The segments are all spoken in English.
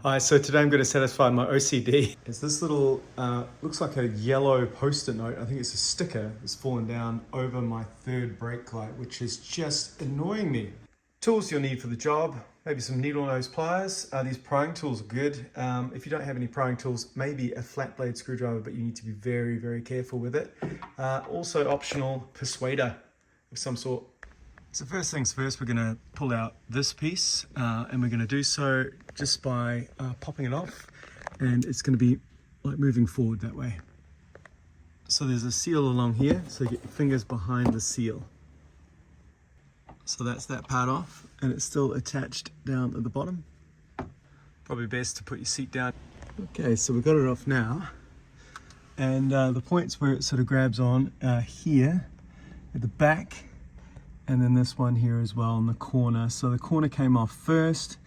Hi, so today I'm going to satisfy my OCD. It's this little, looks like a yellow post-it note. I think it's a sticker that's fallen down over my third brake light, which is just annoying me. Tools you'll need for the job, maybe some needle nose pliers. These prying tools are good. If you don't have any prying tools, maybe a flat blade screwdriver, but you need to be very, very careful with it. Also optional, persuader of some sort. So first things first, we're going to pull out this piece and we're going to do so just by popping it off, and it's going to be like moving forward that way. So there's a seal along here, so get your fingers behind the seal. So that's that part off, and it's still attached down at the bottom. Probably best to put your seat down. Okay, so we've got it off now, and the points where it sort of grabs on here at the back, and then this one here as well in the corner. So the corner came off first,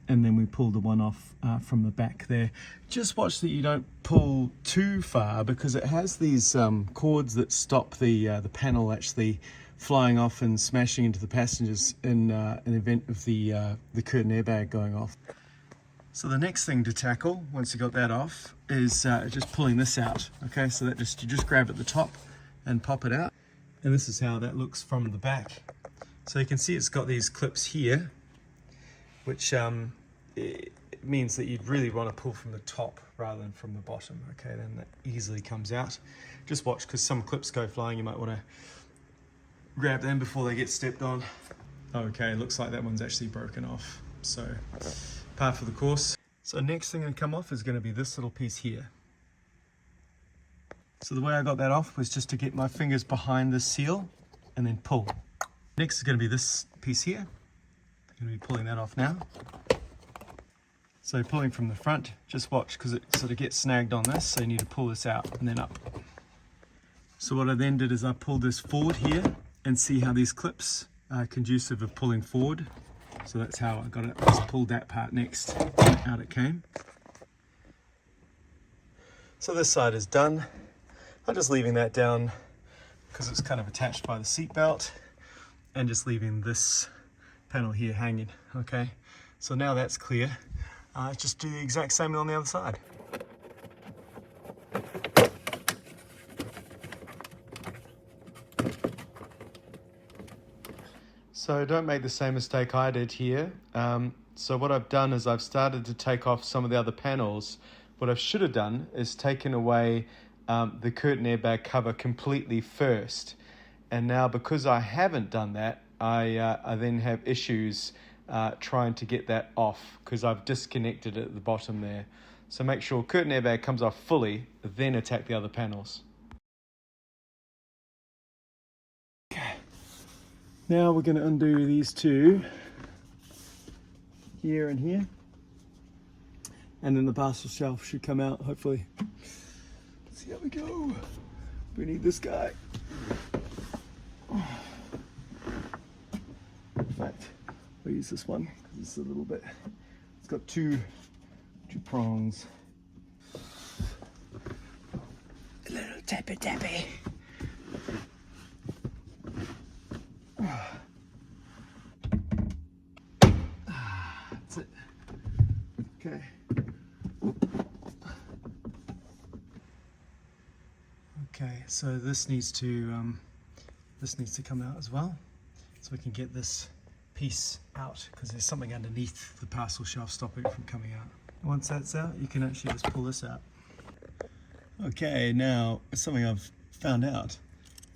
and then we pulled the one off from the back there. Just watch that you don't pull too far, because it has these cords that stop the panel actually flying off and smashing into the passengers in an event of the curtain airbag going off. So the next thing to tackle, once you got that off, is just pulling this out. Okay, so that you just grab at the top and pop it out. And this is how that looks from the back. So you can see it's got these clips here, which it means that you'd really want to pull from the top rather than from the bottom. Okay, then that easily comes out. Just watch, because some clips go flying. You might want to grab them before they get stepped on. Okay, looks like that one's actually broken off. So par for the course. So next thing to come off is going to be this little piece here. So the way I got that off was just to get my fingers behind the seal and then pull. Next is going to be this piece here. I'm going to be pulling that off now. So pulling from the front, just watch, because it sort of gets snagged on this, so you need to pull this out and then up. So what I then did is I pulled this forward here, and see how these clips are conducive of pulling forward. So that's how I got it. Just pulled that part next, out it came. So this side is done. I'm just leaving that down because it's kind of attached by the seat belt, and just leaving this panel here hanging. Okay, so now that's clear. Just do the exact same on the other side. So don't make the same mistake I did here. So what I've done is I've started to take off some of the other panels. What I should have done is taken away the curtain airbag cover completely first, and now because I haven't done that, I then have issues trying to get that off, because I've disconnected it at the bottom there. So make sure curtain airbag comes off fully, then attack the other panels. Okay, now we're going to undo these two, here and here, and then the parcel shelf should come out hopefully. See how we go. We need this guy. In fact, we'll use this one because it's a little bit. It's got two prongs. A little tappy tappy. That's it. Okay. Okay, so this needs to come out as well, so we can get this piece out, because there's something underneath the parcel shelf stopping it from coming out. Once that's out, you can actually just pull this out. Okay, now something I've found out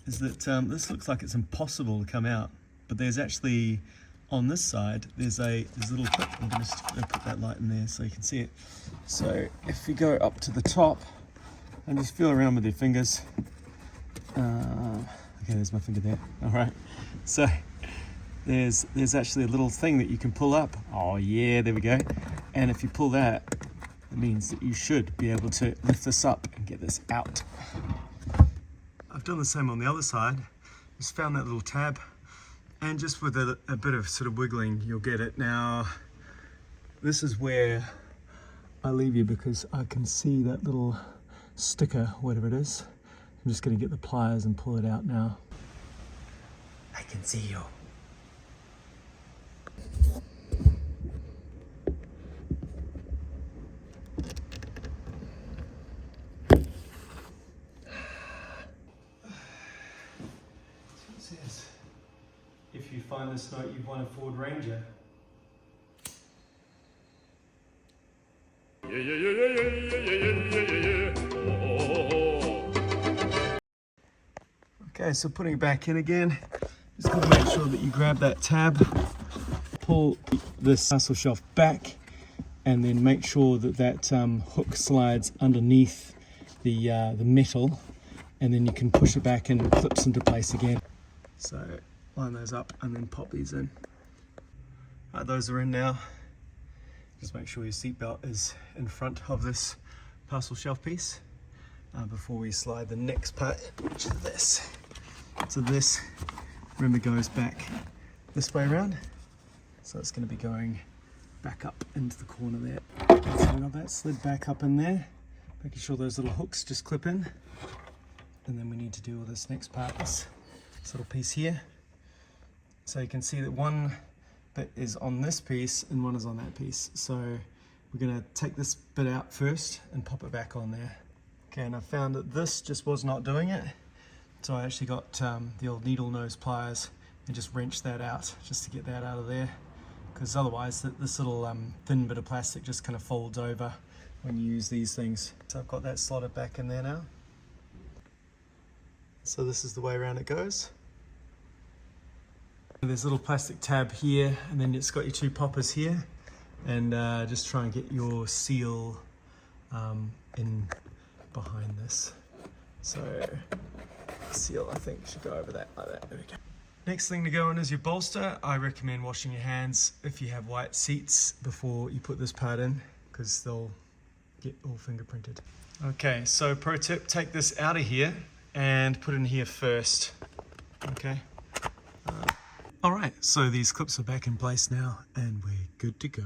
is that this looks like it's impossible to come out, but there's actually, on this side, there's a little clip. I'm going to put that light in there so you can see it. So if you go up to the top and just feel around with your fingers. Okay, there's my finger there. All right. So there's actually a little thing that you can pull up. Oh yeah, there we go. And if you pull that, it means that you should be able to lift this up and get this out. I've done the same on the other side. Just found that little tab, and just with a bit of sort of wiggling, you'll get it. Now, this is where I leave you, because I can see that little sticker, whatever it is. I'm just going to get the pliers and pull it out now. I can see you. find this note, you've won a Ford Ranger. Okay, so putting it back in again, just got to make sure that you grab that tab, pull this parcel shelf back, and then make sure that that hook slides underneath the metal, and then you can push it back and it clips into place again. So line those up and then pop these in. Right, those are in now. Just make sure your seatbelt is in front of this parcel shelf piece before we slide the next part, which is this. So this, remember, goes back this way around. So it's going to be going back up into the corner there. So we got that slid back up in there, making sure those little hooks just clip in. And then we need to do this next part, this little piece here. So you can see that one bit is on this piece and one is on that piece. So we're going to take this bit out first and pop it back on there. Okay, and I found that this just was not doing it. So I actually got the old needle nose pliers and just wrenched that out just to get that out of there. Because otherwise this little thin bit of plastic just kind of folds over when you use these things. So I've got that slotted back in there now. So this is the way around it goes. There's a little plastic tab here, and then it's got your two poppers here, and just try and get your seal in behind this. So the seal, I think, should go over that like that. There we go. Next thing to go in is your bolster. I recommend washing your hands if you have white seats before you put this part in, because they'll get all fingerprinted. Okay, so pro tip, take this out of here and put it in here first. Okay. All right, so these clips are back in place now and we're good to go.